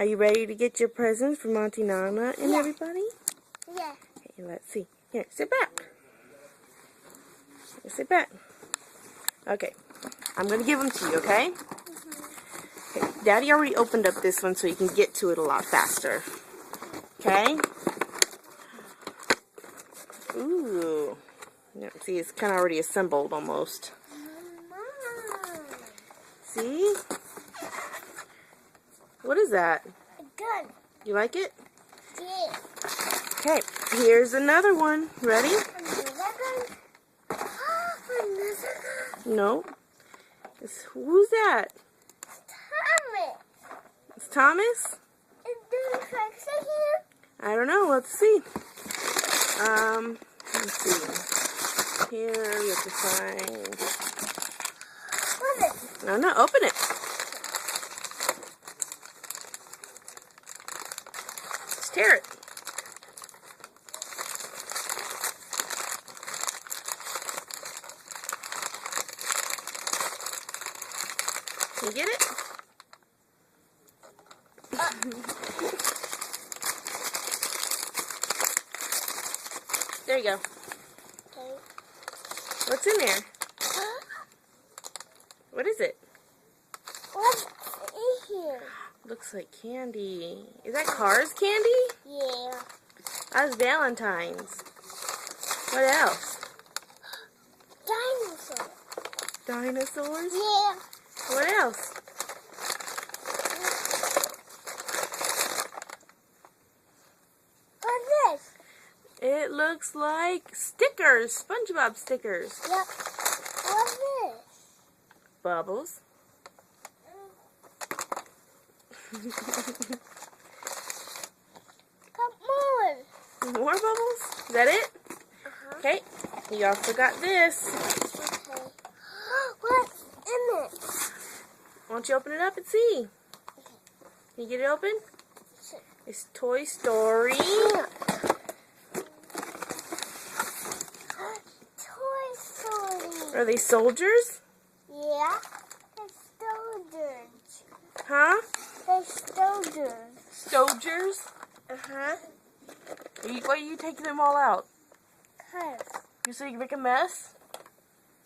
Are you ready to get your presents from Auntie Nana and everybody? Yeah. Okay, let's see. Here, sit back. Sit back. Okay, I'm going to give them to you, okay? Okay, Daddy already opened up this one so you can get to it a lot faster. Okay? Ooh. Yeah, see, it's kind of already assembled almost. See? What is that? A gun. You like it? Yeah. Okay, here's another one. Ready? Another gun. Another gun. No. Who's that? Thomas. It's Thomas? Is there a Alexa here? I don't know. Let's see. Let's see. Here we have to find. What is it? No, open it. Let's tear it. Can you get it? There you go. Okay. What's in there? What is it? What's in here? Looks like candy. Is that Cars candy? Yeah. That's Valentine's. What else? Dinosaur. Dinosaurs? Yeah. What else? What's this? It looks like stickers. SpongeBob stickers. Yep. What's this? Bubbles. Come on. More bubbles? Is that it? Okay. You also got this. Okay. What's in it? Why don't you open it up and see? Can you get it open? Sure. It's Toy Story. Toy Story. Are they soldiers? Yeah. They're soldiers. Huh? They're soldiers. Soldiers? Uh-huh. Why are you taking them all out? Cause. You so you can make a mess?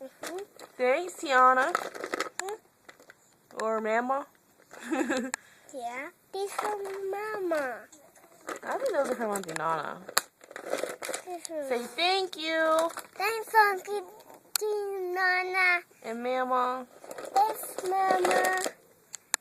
Mm-hmm. Thanks, Tiana. Or Mama. Yeah. These from Mama. I think those are from Auntie Nana. This from Say thank you. Thanks, Uncle Nana. And Mama. Thanks, Mama.